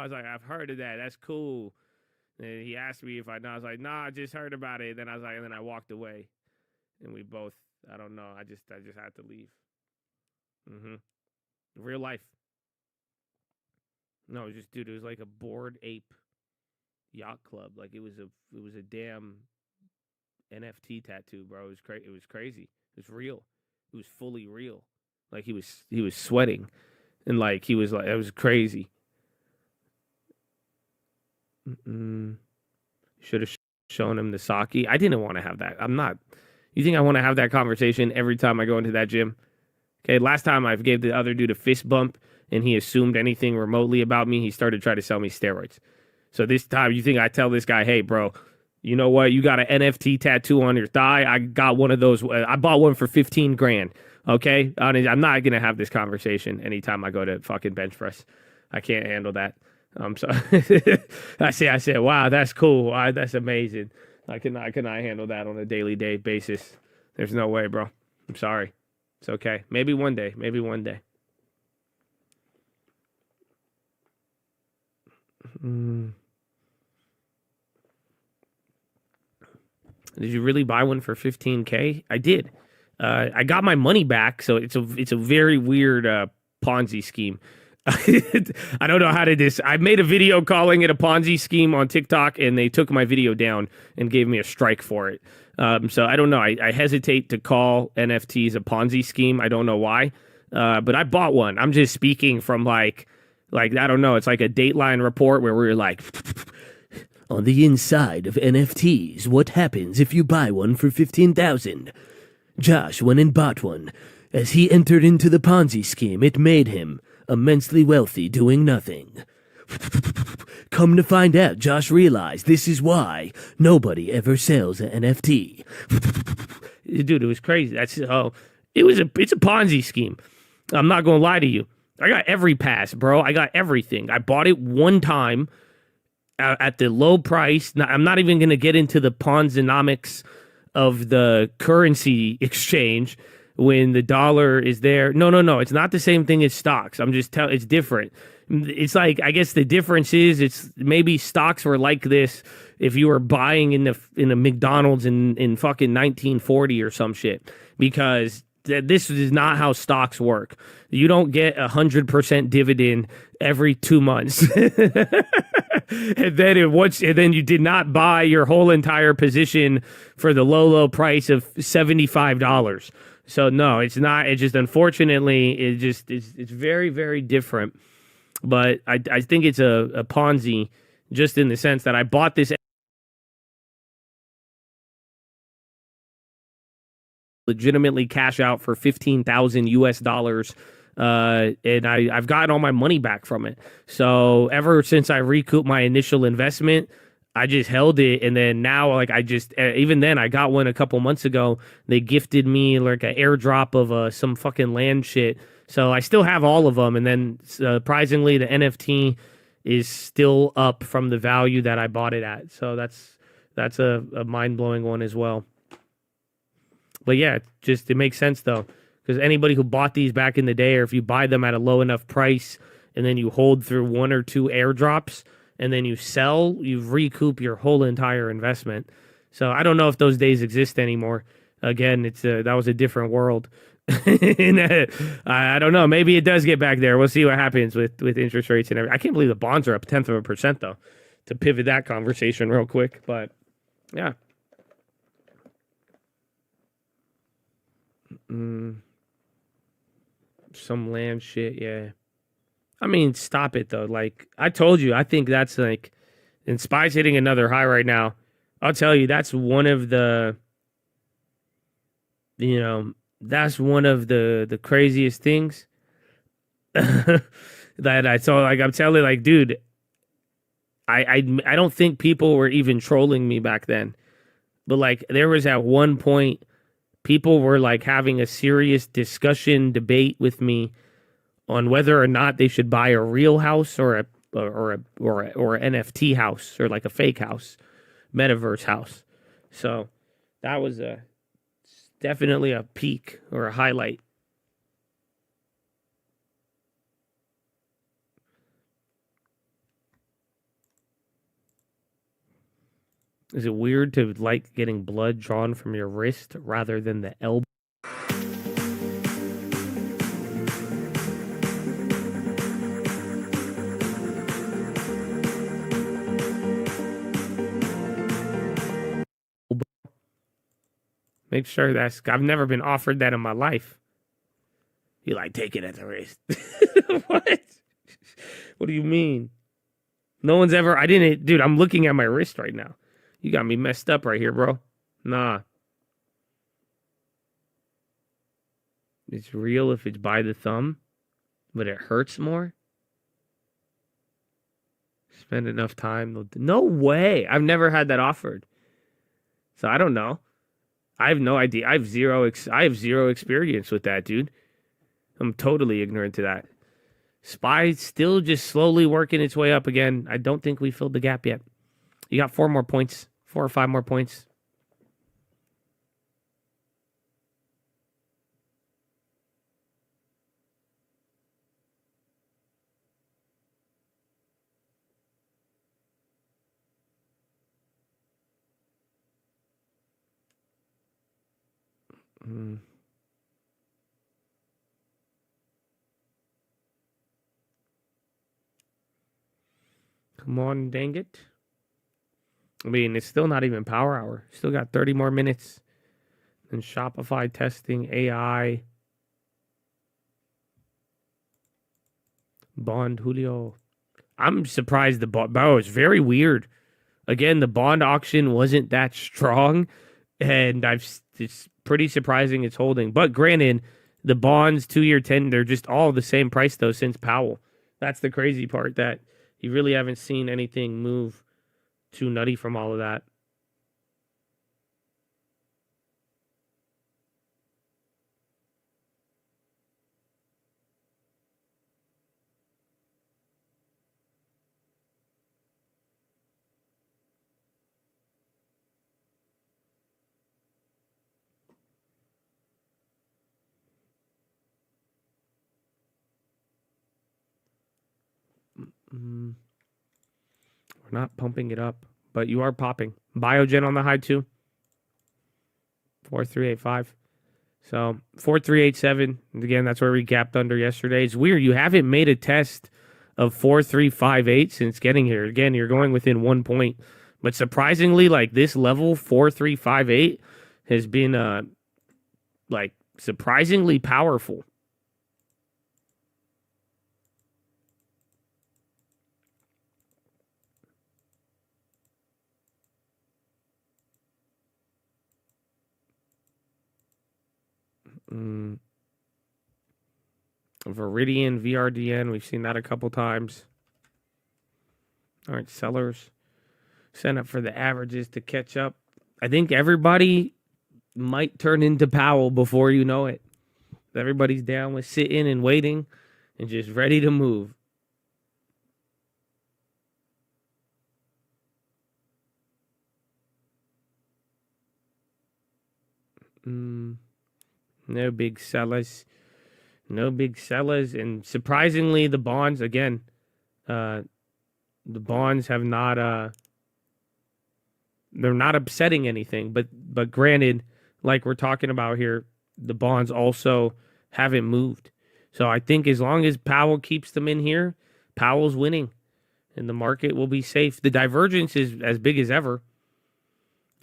was like, I've heard of that. That's cool. And he asked me if I know. I was like, nah, I just heard about it. Then I was like, and then I walked away. And we both, I don't know. I just had to leave. Real life. No, it was just, dude, it was like a Bored Ape yacht club. Like it was a damn NFT tattoo, bro. It was It was crazy. It was real. It was fully real. Like he was sweating, and like he was like, it was crazy. Should have shown him the sake. I didn't want to have that. I'm not. You think I want to have that conversation every time I go into that gym? Okay, last time I gave the other dude a fist bump and he assumed anything remotely about me, he started trying to sell me steroids. So this time, you think I tell this guy, hey, bro, you know what? You got an NFT tattoo on your thigh. I got one of those. I bought one for 15 grand. Okay? I'm not going to have this conversation anytime I go to fucking bench press. I can't handle that. So I said, wow, that's cool. That's amazing. I cannot handle that on a daily basis. There's no way, bro. I'm sorry. It's okay. Maybe one day. Maybe one day. Did you really buy one for 15K? I did. I got my money back, so it's a very weird Ponzi scheme. I don't know how to this. I made a video calling it a Ponzi scheme on TikTok, and they took my video down and gave me a strike for it. So I don't know. I hesitate to call NFTs a Ponzi scheme. I don't know why, but I bought one. I'm just speaking from like I don't know. It's like a Dateline report where we're like, on the inside of NFTs, what happens if you buy one for 15,000? Josh went and bought one. As he entered into the Ponzi scheme, it made him immensely wealthy doing nothing. Come to find out, Josh realized this is why nobody ever sells an NFT. Dude, it was crazy. It's a Ponzi scheme. I'm not gonna lie to you. I got every pass, bro. I got everything. I bought it one time at the low price. Now, I'm not even gonna get into the Ponzonomics of the currency exchange when the dollar is there. No. It's not the same thing as stocks. It's different. It's like, I guess the difference is it's maybe stocks were like this if you were buying in a McDonald's in fucking 1940 or some shit, because this is not how stocks work. You don't get 100% dividend every 2 months. And then you did not buy your whole entire position for the low price of $75. So no, it's not. It just, unfortunately, it's very, very different. But I think it's a Ponzi, just in the sense that I bought this legitimately cash out for 15,000 US dollars. And I've gotten all my money back from it. So ever since I recouped my initial investment, I just held it. And then now, like, even then, I got one a couple months ago. They gifted me like an airdrop of some fucking land shit. So I still have all of them. And then surprisingly, the NFT is still up from the value that I bought it at. So that's a mind-blowing one as well. But yeah, it makes sense though. Because anybody who bought these back in the day, or if you buy them at a low enough price and then you hold through one or two airdrops and then you sell, you recoup your whole entire investment. So I don't know if those days exist anymore. Again, that was a different world. I don't know. Maybe it does get back there. We'll see what happens with interest rates and everything. I can't believe the bonds are up 0.1% though. To pivot that conversation real quick, but yeah. Some land shit, yeah. I mean, stop it though. Like I told you, I think that's like, and SPY's hitting another high right now. I'll tell you, that's one of the, that's one of the craziest things that I saw. Like I'm telling, like, dude, I don't think people were even trolling me back then, but like there was at one point, people were like having a serious debate with me on whether or not they should buy a real house or an NFT house, or like a fake house, metaverse house. So that was definitely a peak or a highlight. Is it weird to like getting blood drawn from your wrist rather than the elbow? Make sure I've never been offered that in my life. You like take it at the wrist. What? What do you mean? No one's ever, I didn't, dude, I'm looking at my wrist right now. You got me messed up right here, bro. Nah. It's real if it's by the thumb, but it hurts more. Spend enough time. No way. I've never had that offered. So I don't know. I have no idea. I have zero experience with that, dude. I'm totally ignorant to that. SPY still just slowly working its way up again. I don't think we filled the gap yet. You got 4 more points. 4 or 5 more points. Come on, dang it. I mean, it's still not even power hour. Still got 30 more minutes. And Shopify testing, AI. Bond, Julio. I'm surprised the bond. Oh, it's very weird. Again, the bond auction wasn't that strong. And it's pretty surprising it's holding. But granted, the bonds, 2-year 10, they're just all the same price, though, since Powell. That's the crazy part, that you really haven't seen anything move too nutty from all of that. We're not pumping it up, but you are popping. Biogen on the high too. 4385. So 4387. Again, that's where we gapped under yesterday. It's weird. You haven't made a test of 4358 since getting here. Again, you're going within 1 point. But surprisingly, like this level, 4358, has been like surprisingly powerful. Viridian, VRDN, we've seen that a couple times. All right, sellers. Send up for the averages to catch up. I think everybody might turn into Powell before you know it. Everybody's down with sitting and waiting and just ready to move. No big sellers. No big sellers. And surprisingly, the bonds, again, the bonds have not, they're not upsetting anything. But granted, like we're talking about here, the bonds also haven't moved. So I think as long as Powell keeps them in here, Powell's winning. And the market will be safe. The divergence is as big as ever.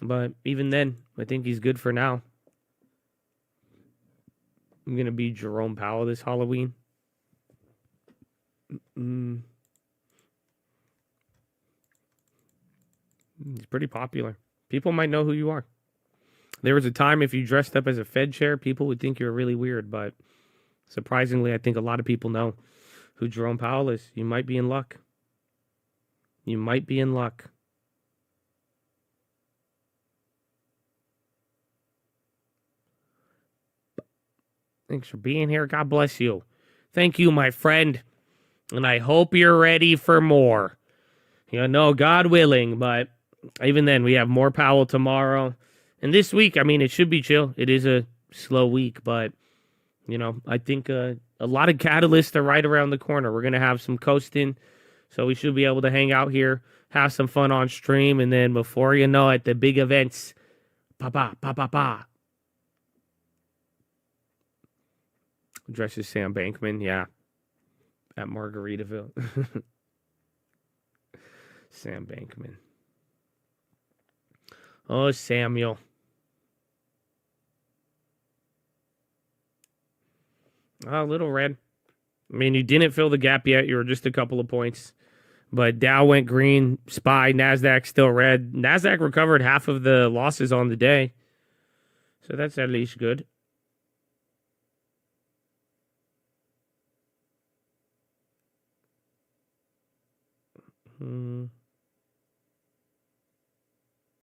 But even then, I think he's good for now. I'm going to be Jerome Powell this Halloween. He's pretty popular. People might know who you are. There was a time if you dressed up as a Fed chair, people would think you were really weird. But surprisingly, I think a lot of people know who Jerome Powell is. You might be in luck. You might be in luck. Thanks for being here. God bless you. Thank you, my friend. And I hope you're ready for more. You know, God willing, but even then, we have more Powell tomorrow. And this week, I mean, it should be chill. It is a slow week, but, you know, I think a lot of catalysts are right around the corner. We're going to have some coasting, So we should be able to hang out here, have some fun on stream, and then before you know it, the big events, pa. Dresses Sam Bankman, yeah, at Margaritaville. Sam Bankman. Oh, Samuel. Oh, little red. I mean, you didn't fill the gap yet. You were just a couple of points. But Dow went green. SPY, NASDAQ still red. NASDAQ recovered half of the losses on the day. So that's at least good.